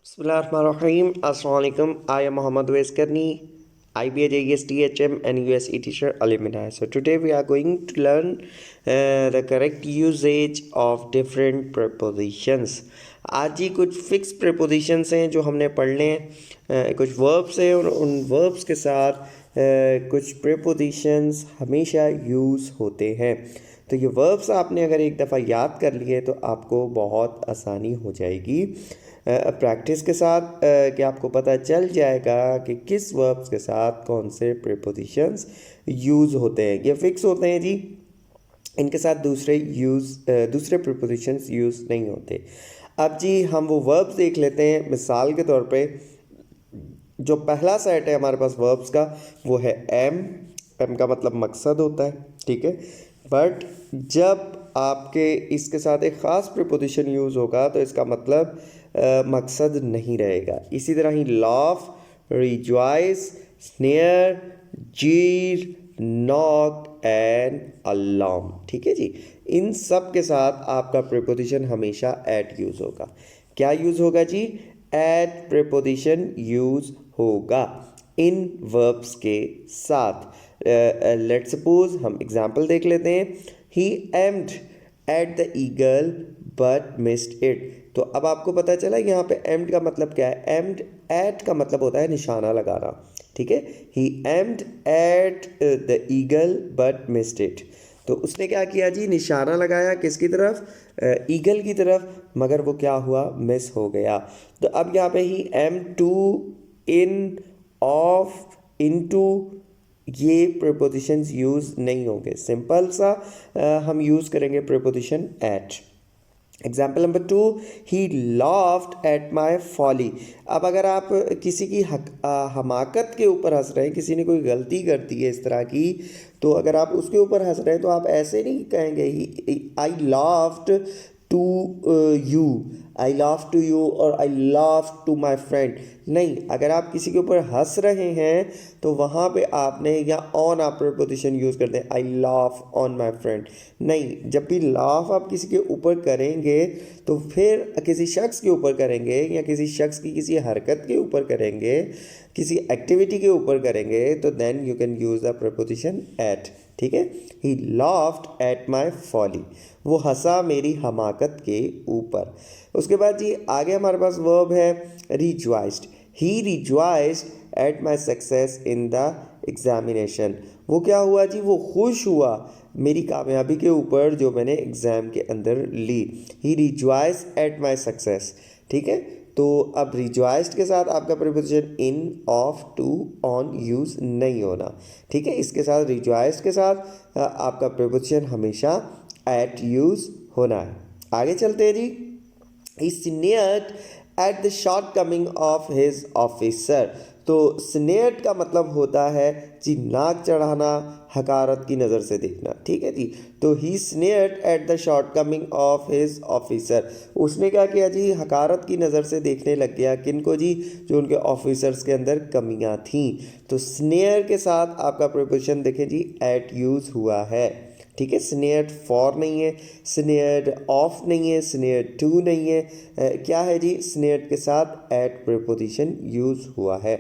Bismillahirrahmanirrahim. Assalamu alaikum. I am Muhammad Wais Karni, IBA JES THM and USE teacher alumni. So today we are going to learn the correct usage of different prepositions. आज ही कुछ fix prepositions हैं जो हमने पढ़ने हैं, कुछ verbs हैं और उन verbs के साथ कुछ prepositions हमेशा use होते हैं. तो ये verbs आपने अगर एक दफ़ा याद कर लिए तो आपको बहुत आसानी हो जाएगी प्रैक्टिस के साथ कि आपको पता चल जाएगा कि किस वर्ब्स के साथ कौन से प्रीपोजिशंस यूज़ होते हैं. ये फिक्स होते हैं जी, इनके साथ दूसरे प्रीपोजिशंस यूज़ नहीं होते. अब जी हम वो वर्ब्स देख लेते हैं. मिसाल के तौर पे जो पहला सेट है हमारे पास वर्ब्स का वो है एम का मतलब मकसद होता है, ठीक है. बट जब आपके इसके साथ एक ख़ास प्रीपोजिशन यूज़ होगा तो इसका मतलब मकसद नहीं रहेगा. इसी तरह ही लाफ, रिजॉइस, स्नेयर, जीर, नॉक एंड अलार्म, ठीक है जी. इन सब के साथ आपका प्रीपोजिशन हमेशा एट यूज़ होगा. क्या यूज़ होगा जी? एट प्रीपोजिशन यूज़ होगा इन वर्ब्स के साथ. लेट्स सपोज हम एग्जाम्पल देख लेते हैं. He aimed at the eagle but missed it. तो अब आपको पता चला यहाँ पे एम्ड का मतलब क्या है. एम्ड एट का मतलब होता है निशाना लगाना, ठीक है. He aimed at the eagle but missed it. तो उसने क्या किया जी? निशाना लगाया किसकी तरफ? ईगल की तरफ, मगर वो क्या हुआ? मिस हो गया. तो अब यहाँ पे he aim to, in, of, into, ये प्रीपोजिशंस यूज़ नहीं होंगे. सिंपल सा हम यूज़ करेंगे preposition at. Example number 2, he laughed at my folly. अब अगर आप किसी की हमाकत के ऊपर हंस रहे हैं, किसी ने कोई गलती कर दी है इस तरह की, तो अगर आप उसके ऊपर हंस रहे हैं तो आप ऐसे नहीं कहेंगे I laughed to you, I laugh to you और I laugh to my friend. नहीं, अगर आप किसी के ऊपर हंस रहे हैं तो वहाँ पे आपने या ऑन आप प्रीपोजिशन यूज़ करते हैं, आई लाफ ऑन माई फ्रेंड. नहीं, जब भी लाफ आप किसी के ऊपर करेंगे तो फिर किसी शख्स के ऊपर करेंगे या किसी शख्स की किसी हरकत के ऊपर करेंगे, किसी एक्टिविटी के ऊपर करेंगे, तो then you can use the preposition at, ठीक है. He laughed at my folly, वो हंसा मेरी हमाकत के ऊपर. उसके बाद जी आगे हमारे पास वर्ब है rejoiced. He rejoiced at my success in the examination. वो क्या हुआ जी? वो खुश हुआ मेरी कामयाबी के ऊपर जो मैंने एग्ज़ाम के अंदर ली. He rejoiced at my success, ठीक है. तो अब रिजॉइस्ड के साथ आपका preposition in, of, to, on use नहीं होना, ठीक है. इसके साथ रिजॉइस्ड के साथ आपका प्रीपोजिशन हमेशा एट यूज़ होना है. आगे चलते हैं जी. He snared at the shortcoming of his officer. तो स्नेयर्ड का मतलब होता है जी नाक चढ़ाना, हकारत की नज़र से देखना, ठीक है जी. तो he snared at the shortcoming of his officer. उसने क्या किया जी? हकारत की नज़र से देखने लग गया. किन को जी? जो उनके ऑफिसर्स के अंदर कमियां थीं. तो स्नेयर के साथ आपका प्रीपोजिशन देखें जी एट यूज़ हुआ है, ठीक है. स्नेयर्ड फॉर नहीं है, स्नेयर्ड ऑफ नहीं है, स्नेयर्ड टू नहीं है. क्या है जी? स्नेयर्ड के साथ एट प्रीपोजिशन यूज़ हुआ है.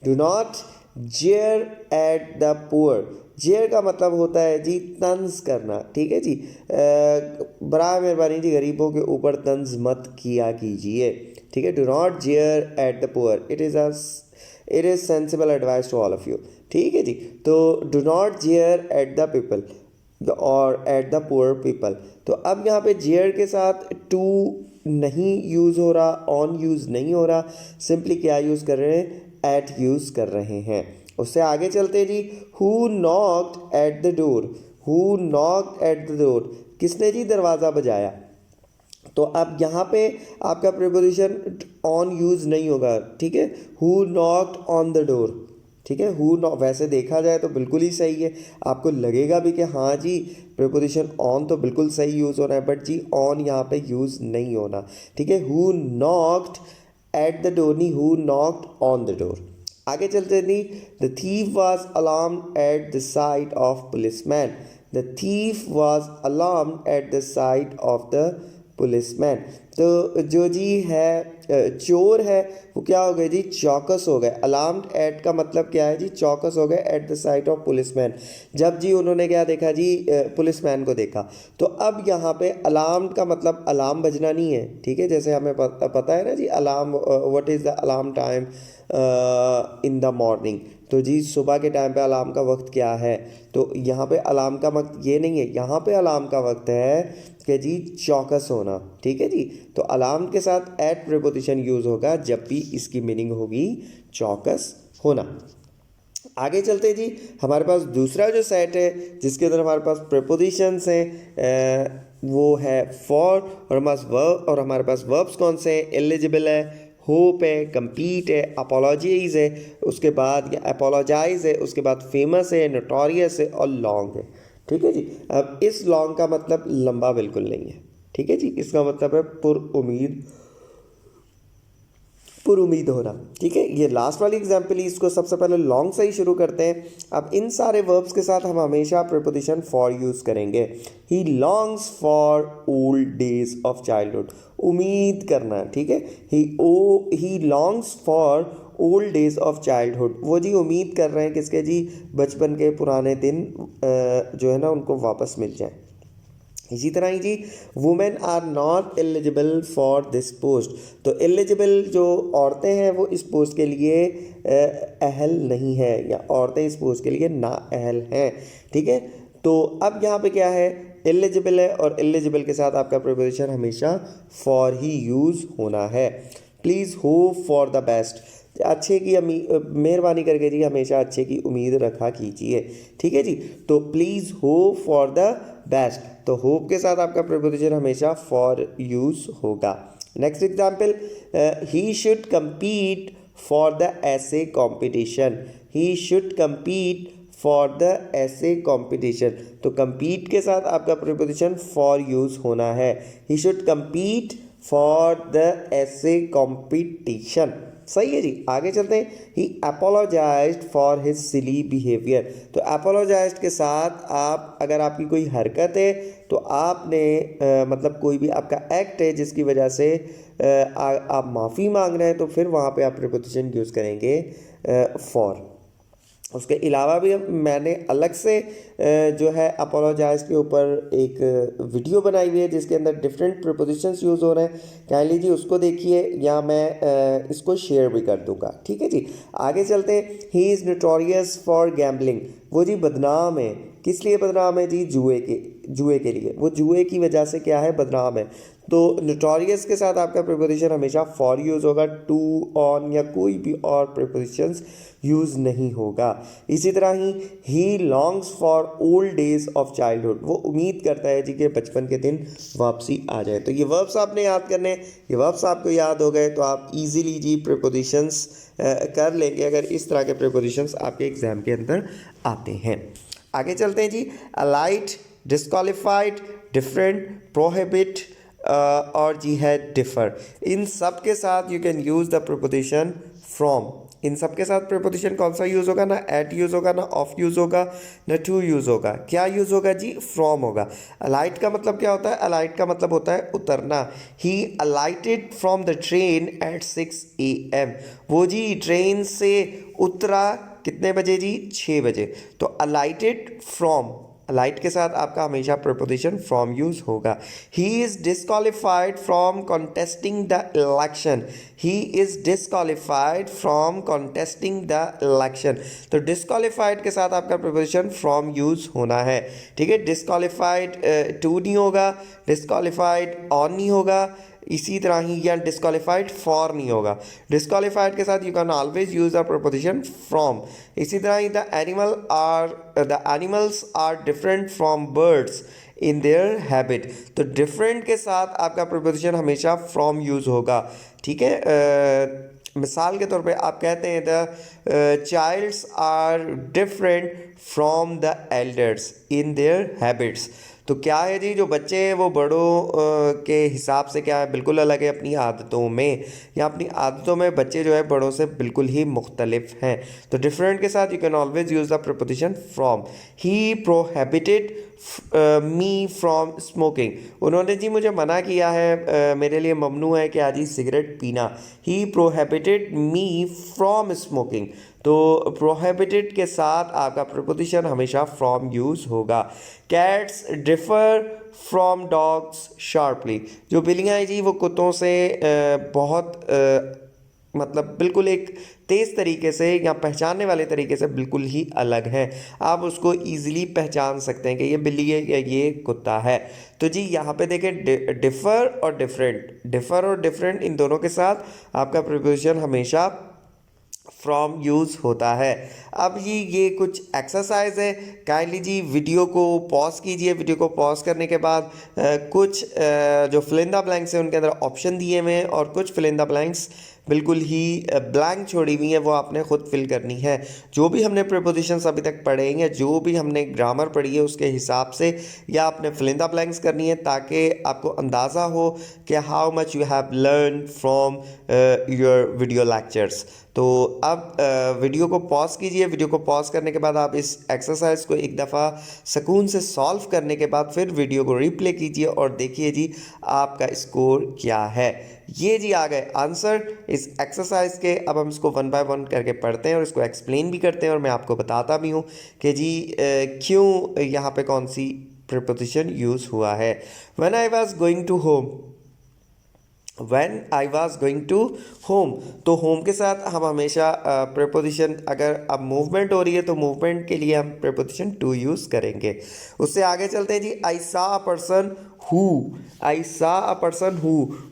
Do not jeer at the poor. Jeer का मतलब होता है जी तंज करना, ठीक है जी. बराए मेहरबानी जी गरीबों के ऊपर तंज मत किया कीजिए, ठीक है. Do not jeer at the poor, it is sensible advice to all of you, ठीक है जी. तो do not jeer at the people और एट द पुअर पीपल. तो अब यहाँ पे जेयर के साथ टू नहीं यूज़ हो रहा, ऑन यूज़ नहीं हो रहा, सिंपली क्या यूज़ कर रहे हैं? एट यूज़ कर रहे हैं. उससे आगे चलते जी. Who knocked at the door. Who knocked at the door, किसने जी दरवाज़ा बजाया? तो अब यहाँ पे आपका प्रीपोजिशन ऑन यूज़ नहीं होगा, ठीक है. Who knocked on the door, ठीक है. हु नॉ वैसे देखा जाए तो बिल्कुल ही सही है, आपको लगेगा भी कि हाँ जी प्रीपोजिशन ऑन तो बिल्कुल सही यूज़ हो रहा है, बट जी ऑन यहाँ पे यूज़ नहीं होना, ठीक है. Who knocked at the door नहीं, who knocked on the door. आगे चलते नहीं. The thief was alarmed at the sight of policeman. The thief was alarmed at the sight of the policeman. तो जो जी है चोर है वो क्या हो गए जी, चौकस हो गए। अलार्म्ड एट का मतलब क्या है जी, चौकस हो गए eight the sight of policeman, जब जी उन्होंने क्या देखा जी, पुलिसमैन को देखा। तो अब यहाँ पे अलार्म्ड का मतलब अलार्म बजना नहीं है, ठीक है, जैसे हमें पता है ना जी alarm, what is the alarm time in the morning. तो जी सुबह के टाइम पे अलार्म का वक्त क्या है, तो यहाँ पे अलार्म का वक्त ये नहीं है, यहाँ पे अलार्म का वक्त है कि जी चौकस होना, ठीक है जी। तो अलार्म के साथ एट प्रीपोजिशन यूज़ होगा जब भी इसकी मीनिंग होगी चौकस होना। आगे चलते जी, हमारे पास दूसरा जो सेट है जिसके अंदर हमारे पास प्रीपोजिशंस हैं, वो है फॉर, और हमारे पास वर्ब्स कौन से हैं, एलिजिबल है, होप है, कंपीट है, अपोलॉजाइज है, उसके बाद या अपोलॉजाइज है, उसके बाद फेमस है, नोटोरियस है और लॉन्ग है, ठीक है जी। अब इस लॉन्ग का मतलब लंबा बिल्कुल नहीं है, ठीक है जी, इसका मतलब है पुरुमीद होना, ठीक है। ये लास्ट वाली एग्जाम्पल ही, इसको सबसे पहले लॉन्ग से ही शुरू करते हैं। अब इन सारे वर्ब्स के साथ हम हमेशा प्रीपोजिशन फॉर यूज़ करेंगे। He longs for old days of childhood, उम्मीद करना, ठीक है। He longs for old days of childhood, वो जी उम्मीद कर रहे हैं किसके जी, बचपन के पुराने दिन जो है ना उनको वापस मिल जाए। इसी तरह ही जी women are not eligible for this post, तो एलिजिबल जो औरतें हैं वो इस पोस्ट के लिए अहल नहीं है, या औरतें इस पोस्ट के लिए ना अहल हैं, ठीक है। तो अब यहाँ पे क्या है, एलिजिबल है और एलिजिबल के साथ आपका प्रीपोजिशन हमेशा फॉर ही यूज़ होना है। Please hope for the best, अच्छे की मेहरबानी करके जी हमेशा अच्छे की उम्मीद रखा कीजिए, ठीक है जी। तो please hope for the best, तो होप के साथ आपका प्रीपोजिशन हमेशा फॉर यूज़ होगा। Next example, he should compete for the ace competition, he should compete for the ace competition, तो कम्पीट के साथ आपका प्रीपोजिशन फॉर यूज़ होना है। He should compete for the ace competition, सही है जी। आगे चलते हैं, he apologized for his silly behaviour, तो अपोलोजाइज्ड के साथ आप अगर आपकी कोई हरकत है तो आपने मतलब कोई भी आपका एक्ट है जिसकी वजह से आप माफ़ी मांग रहे हैं, तो फिर वहाँ पे आप प्रीपोजिशन यूज़ करेंगे फॉर। उसके अलावा भी मैंने अलग से जो है अपोलोजाइज के ऊपर एक वीडियो बनाई हुई है जिसके अंदर डिफरेंट प्रीपोजिशंस यूज़ हो रहे हैं, काइंडली जी उसको देखिए, या मैं इसको शेयर भी कर दूंगा, ठीक है जी। आगे चलते हैं, he is notorious for gambling, वो जी बदनाम है, किस लिए बदनाम है जी, जुए के लिए, वो जुए की वजह से क्या है, बदनाम है। तो नोटोरियस के साथ आपका प्रीपोजिशन हमेशा फॉर यूज़ होगा, टू, ऑन या कोई भी और प्रीपोजिशंस यूज़ नहीं होगा। इसी तरह he longs for old days of childhood, वो उम्मीद करता है जी कि बचपन के दिन वापसी आ जाए। तो ये वर्ब्स आपने याद करने, ये वर्ब्स आपको याद हो गए तो आप इजीली जी प्रीपोजिशंस कर लेंगे अगर इस तरह के प्रीपोजिशंस आपके एग्जाम के अंदर आते हैं। आगे चलते हैं जी, अलाइट, डिस्क्वालिफाइड, डिफरेंट, प्रोहिबिट और जी है डिफर, इन सब के साथ you can use the preposition from. इन सब के साथ प्रीपोजिशन कौन सा यूज़ होगा, ना एट यूज़ होगा, ना ऑफ यूज़ होगा, ना टू यूज़ होगा, क्या यूज़ होगा जी, फ्रॉम होगा। अलाइट का मतलब क्या होता है, अलाइट का मतलब होता है उतरना। He alighted from the train at 6 AM, वो जी ट्रेन से उतरा कितने बजे जी, 6 बजे। तो अलाइटेड फ्रॉम, अलाइट के साथ आपका हमेशा प्रीपोजिशन फ्रॉम यूज़ होगा। He is disqualified from contesting the election, he is disqualified from contesting the election, तो डिस्क्वालिफाइड के साथ आपका प्रीपोजिशन फ्रॉम यूज़ होना है, ठीक है। डिस्क्वालिफाइड टू नहीं होगा, डिस्क्वालिफाइड ऑन नहीं होगा, इसी तरह ही या डिस्क्वालिफाइड फॉर नहीं होगा। डिस्क्वालिफाइड के साथ you can always use the preposition from. इसी तरह ही the animals are different from birds in their habit, तो डिफरेंट के साथ आपका प्रीपोजिशन हमेशा फ्रॉम यूज़ होगा, ठीक है। मिसाल के तौर पे आप कहते हैं the childs are different from the elders in their habits, तो क्या है जी, जो बच्चे हैं वो बड़ों के हिसाब से क्या है, बिल्कुल अलग है अपनी आदतों में, या अपनी आदतों में बच्चे जो है बड़ों से बिल्कुल ही मुख्तलिफ हैं। तो डिफरेंट के साथ you can always use the preposition from. He prohibited me from smoking, उन्होंने जी मुझे मना किया है, मेरे लिए ममनू है कि आज ही सिगरेट पीना। ही प्रोहिबिटेड मी फ्रॉम स्मोकिंग, तो प्रोहिबिटेड के साथ आपका प्रपोजिशन हमेशा फ्रॉम यूज़ होगा। Cats differ from dogs sharply, जो बिल्लियाँ हैं जी वो कुत्तों से बहुत मतलब बिल्कुल एक तेज़ तरीके से या पहचानने वाले तरीके से बिल्कुल ही अलग है। आप उसको ईजिली पहचान सकते हैं कि ये बिल्ली है या ये कुत्ता है। तो जी यहाँ पे देखें डिफ़र और डिफरेंट, डिफ़र और डिफरेंट इन दोनों के साथ आपका प्रीपोजिशन हमेशा फ्रॉम यूज़ होता है। अब ये कुछ एक्सरसाइज है, काइंडली जी वीडियो को पॉज कीजिए। वीडियो को पॉज करने के बाद कुछ जो फिल इन द ब्लैंक्स है उनके अंदर ऑप्शन दिए हुए हैं और कुछ फिल इन द ब्लैंक्स बिल्कुल ही ब्लैंक छोड़ी हुई है, वो आपने खुद फिल करनी है। जो भी हमने प्रीपोजिशंस अभी तक पढ़े हैं, जो भी हमने ग्रामर पढ़ी है उसके हिसाब से या आपने फिल इन द ब्लैंक्स करनी है ताकि आपको अंदाज़ा हो कि how much you have learn from your video lectures. तो अब वीडियो को पॉज कीजिए। वीडियो को पॉज करने के बाद आप इस एक्सरसाइज को एक दफ़ा सुकून से सॉल्व करने के बाद फिर वीडियो को रिप्ले कीजिए और देखिए जी आपका स्कोर क्या है। ये जी आ गए आंसर इस एक्सरसाइज के। अब हम इसको वन बाय वन करके पढ़ते हैं और इसको एक्सप्लेन भी करते हैं और मैं आपको बताता भी हूँ कि जी क्यों यहाँ पे कौन सी प्रीपोजिशन यूज़ हुआ है। When I was going to home, When I was going to home, तो होम के साथ हम हमेशा प्रीपोजिशन, अगर अब मूवमेंट हो रही है तो मूवमेंट के लिए हम प्रीपोजिशन टू यूज़ करेंगे। उससे आगे चलते हैं जी। आई saw a person who, I saw a person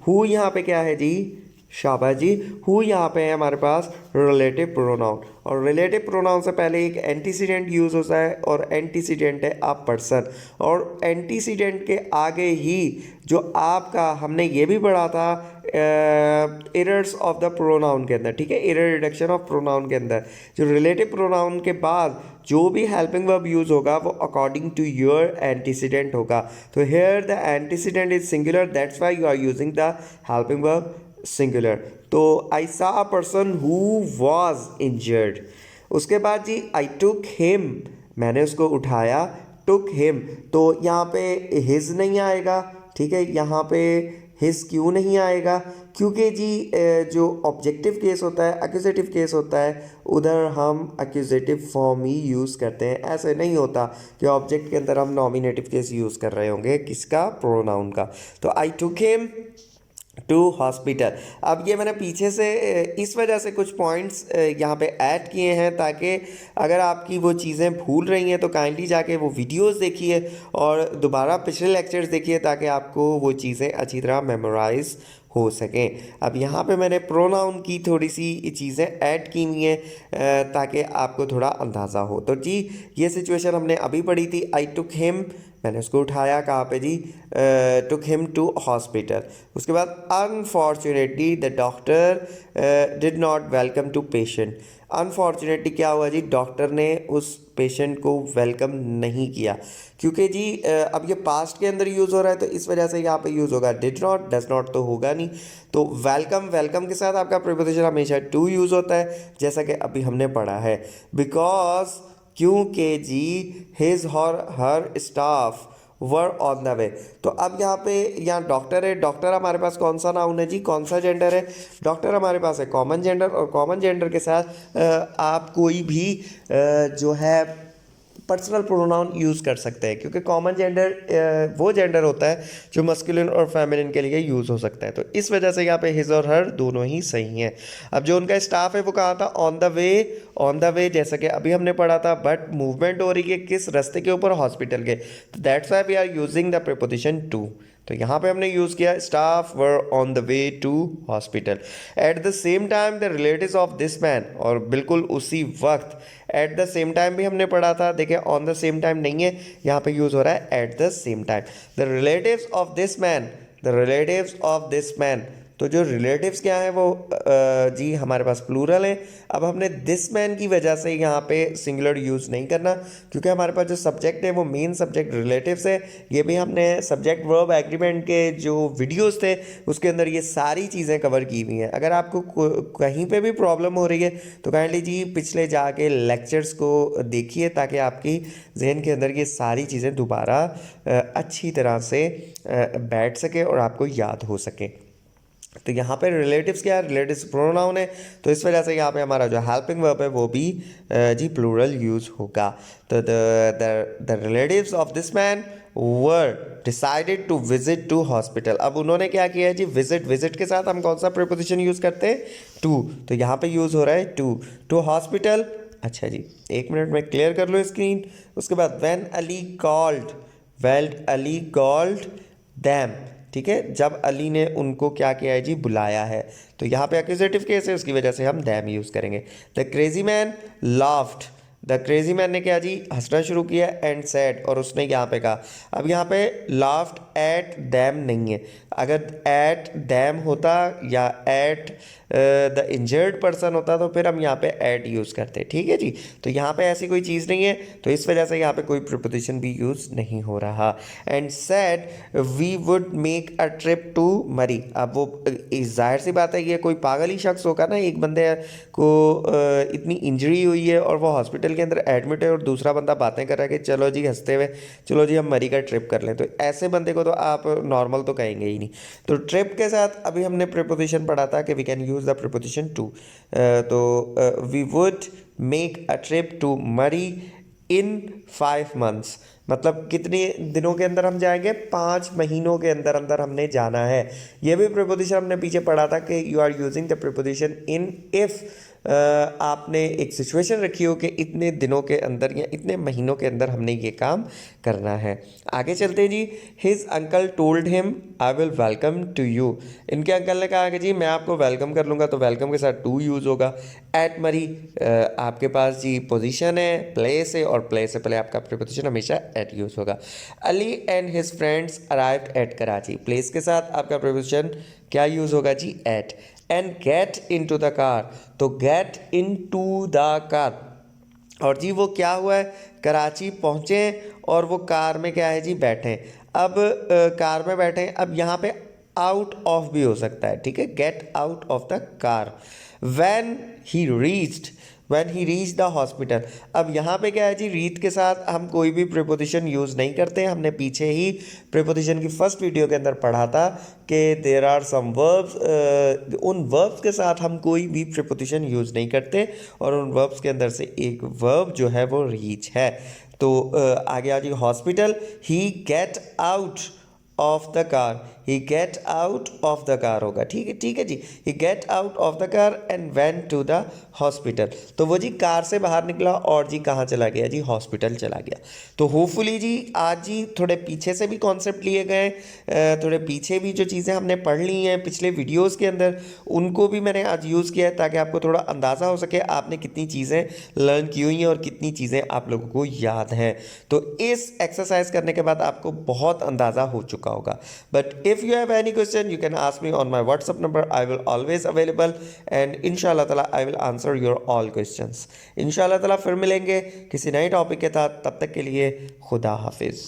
who यहाँ पे क्या है जी, शाबाश जी, हु यहाँ पे है हमारे पास रिलेटिव प्रोनाउन, और रिलेटिव प्रोनाउन से पहले एक एंटीसीडेंट यूज़ होता है और एंटीसीडेंट है अ पर्सन, और एंटीसीडेंट के आगे ही जो आपका हमने ये भी पढ़ा था एरर्स ऑफ द प्रोनाउन के अंदर, ठीक है, एरर रिडक्शन ऑफ प्रोनाउन के अंदर जो रिलेटिव प्रोनाउन के बाद जो भी हेल्पिंग वर्ब यूज़ होगा वो अकॉर्डिंग टू योर एंटीसीडेंट होगा। तो here the antecedent is singular, that's why you are using the helping verb singular. तो I saw a person who was injured. उसके बाद जी आई टुक हिम, मैंने उसको उठाया, टुक हिम, तो यहाँ पे हिज नहीं आएगा, ठीक है, यहाँ पे हिज क्यों नहीं आएगा, क्योंकि जी जो ऑब्जेक्टिव केस होता है, एक्यूजेटिव केस होता है, उधर हम एक्यूजेटिव फॉर्म ही यूज़ करते हैं। ऐसे नहीं होता कि ऑब्जेक्ट के अंदर हम नॉमिनेटिव केस यूज़ कर रहे होंगे किसका, प्रोनाउन का। तो आई टुक हिम टू हॉस्पिटल। अब ये मैंने पीछे से इस वजह से कुछ पॉइंट्स यहाँ पे ऐड किए हैं ताकि अगर आपकी वो चीज़ें भूल रही हैं तो काइंडली जाके वो वीडियोस देखिए और दोबारा पिछले लेक्चर्स देखिए ताकि आपको वो चीज़ें अच्छी तरह मेमोराइज हो सकें। अब यहाँ पे मैंने प्रोनाउन की थोड़ी सी चीज़ें ऐड की हुई हैं ताकि आपको थोड़ा अंदाज़ा हो। तो जी ये सिचुएशन हमने अभी पढ़ी थी। आई टुक हिम, मैंने उसको उठाया कहाँ पे जी, टुक हिम टू हॉस्पिटल। उसके बाद unfortunately the doctor did not welcome to patient. Unfortunately क्या हुआ जी, डॉक्टर ने उस पेशेंट को वेलकम नहीं किया, क्योंकि जी अब ये पास्ट के अंदर यूज़ हो रहा है तो इस वजह से यहाँ पे यूज़ होगा डिड नॉट, डज नॉट तो होगा नहीं। तो वेलकम, वेलकम के साथ आपका प्रीपोजिशन हमेशा टू यूज़ होता है जैसा कि अभी हमने पढ़ा है। बिकॉज, क्योंकि जी हिज और her staff were on the way. तो अब यहाँ डॉक्टर है, डॉक्टर हमारे पास कौन सा नाउन है जी, कौन सा जेंडर है, डॉक्टर हमारे पास है कॉमन जेंडर, और कॉमन जेंडर के साथ आप कोई भी जो है पर्सनल प्रोनाउन यूज़ कर सकते हैं, क्योंकि कॉमन जेंडर वो जेंडर होता है जो मस्कुलिन और फेमिनिन के लिए यूज़ हो सकता है। तो इस वजह से यहाँ पे हिज और हर दोनों ही सही हैं। अब जो उनका स्टाफ है वो कहा था on the way, on the वे जैसा कि अभी हमने पढ़ा था, बट मूवमेंट हो रही है किस रास्ते के ऊपर, हॉस्पिटल के। तो that's why we are using the preposition to. तो यहाँ पे हमने यूज़ किया staff were on the way to hospital. At the same time the relatives of this man, और बिल्कुल उसी वक्त एट द सेम टाइम भी हमने पढ़ा था। देखिए ऑन द सेम टाइम नहीं है, यहाँ पे यूज़ हो रहा है eight the same time. The relatives of this man, the relatives of this man, तो जो रिलेटिव्स क्या है वो जी हमारे पास प्लूरल है। अब हमने दिस मैन की वजह से यहाँ पे सिंगुलर यूज़ नहीं करना, क्योंकि हमारे पास जो सब्जेक्ट है वो मेन सब्जेक्ट रिलेटिव्स है। ये भी हमने सब्जेक्ट वर्ब एग्रीमेंट के जो वीडियोस थे उसके अंदर ये सारी चीज़ें कवर की हुई हैं। अगर आपको कहीं पे भी प्रॉब्लम हो रही है तो काइंडली जी पिछले जाके लेक्चर्स को देखिए, ताकि आपकी जहन के अंदर ये सारी चीज़ें दोबारा अच्छी तरह से बैठ सके और आपको याद हो सके। तो यहाँ पे रिलेटिव्स क्या है, रिलेटिव्स प्रोनाउन है, तो इस वजह से यहाँ पे हमारा जो हेल्पिंग वर्ब है वो भी जी प्लूरल यूज होगा। तो the relatives of this man were decided to visit to hospital. अब उन्होंने क्या किया है जी, विजिट, विजिट के साथ हम कौन सा प्रीपोजिशन यूज करते हैं, टू, तो यहाँ पे यूज हो रहा है टू हॉस्पिटल। अच्छा जी, एक मिनट में क्लियर कर लो स्क्रीन। उसके बाद व्हेन अली कॉल्ड दैम, ठीक है, जब अली ने उनको क्या किया है जी, बुलाया है, तो यहाँ पे एक्यूजेटिव केस है, उसकी वजह से हम दैम यूज़ करेंगे। The crazy man laughed, the crazy man ने क्या जी, हंसना शुरू किया, एंड सैड, और उसने यहाँ पे कहा। अब यहाँ पे लाफ्ड एट दैम नहीं है, अगर एट दैम होता या एट द इंजर्ड पर्सन होता तो फिर हम यहाँ पे एट यूज़ करते, ठीक है जी। तो यहाँ पे ऐसी कोई चीज़ नहीं है, तो इस वजह से यहाँ पे कोई प्रीपोजिशन भी यूज़ नहीं हो रहा। And said we would make a trip to Murree. अब वो जाहिर सी बात है, ये कोई पागल ही शख्स होगा ना, एक बंदे को इतनी इंजरी हुई है और वो हॉस्पिटल के अंदर एडमिट है और दूसरा बंदा बातें कर रहा है कि चलो जी हंसते हुए चलो जी हम मरी का ट्रिप कर लें, तो ऐसे बंदे को तो आप नॉर्मल तो कहेंगे ही नहीं। तो ट्रिप के साथ अभी हमने प्रीपोजिशन पढ़ा था कि we can use the preposition to. तो we would make a trip to Murree in 5 months, मतलब कितने दिनों के अंदर हम जाएंगे, 5 महीनों के अंदर अंदर हमने जाना है। ये भी प्रीपोजिशन हमने पीछे पढ़ा था कि you are using the preposition in if आपने एक सिचुएशन रखी हो कि इतने दिनों के अंदर या इतने महीनों के अंदर हमने ये काम करना है। आगे चलते हैं जी। His uncle told him I will welcome to you. इनके अंकल ने कहा कि जी मैं आपको वेलकम कर लूँगा, तो वेलकम के साथ टू यूज़ होगा। एट मरी आपके पास जी पोजीशन है, प्लेस है, और प्लेस से पहले आपका प्रीपोजिशन हमेशा एट यूज़ होगा। Ali and his friends arrived at Karachi, place के साथ आपका प्रीपोजिशन क्या यूज़ होगा जी, at. And get into the car, तो get into the car, और जी वो क्या हुआ है, कराची पहुँचे और वो कार में क्या है जी, बैठे। अब कार में बैठे, अब यहाँ पे आउट ऑफ भी हो सकता है, ठीक है, gate out of the car. When he reached the hospital, अब यहाँ पे क्या है जी, रीच के साथ हम कोई भी प्रीपोजिशन यूज़ नहीं करते। हमने पीछे ही प्रीपोजिशन की फर्स्ट वीडियो के अंदर पढ़ा था कि देयर आर सम वर्ब्स, उन वर्ब्स के साथ हम कोई भी प्रीपोजिशन यूज़ नहीं करते, और उन वर्ब्स के अंदर से एक वर्ब जो है वो रीच है। तो आगे आ जी, hospital, he get out of the car, he get out of the car होगा, ठीक है जी, he get out of the car and went to the hospital, तो वो जी कार से बाहर निकला और जी कहाँ चला गया जी, हॉस्पिटल चला गया। तो होपफुली जी आज जी थोड़े पीछे से भी कॉन्सेप्ट लिए गए, थोड़े पीछे भी जो चीज़ें हमने पढ़ ली हैं पिछले वीडियोज़ के अंदर, उनको भी मैंने आज यूज़ किया है, ताकि आपको थोड़ा अंदाज़ा हो सके आपने कितनी चीज़ें लर्न की हुई हैं और कितनी चीज़ें आप लोगों को याद हैं। तो इस एक्सरसाइज करने के बाद आपको बहुत अंदाज़ा हो चुका होगा। But if you have any question you can ask me on my WhatsApp number. I will always available and inshallah ताला I will answer your all questions. इंशाल्लाह ताला फिर मिलेंगे किसी नए टॉपिक के साथ, तब तक के लिए खुदा हाफिज़।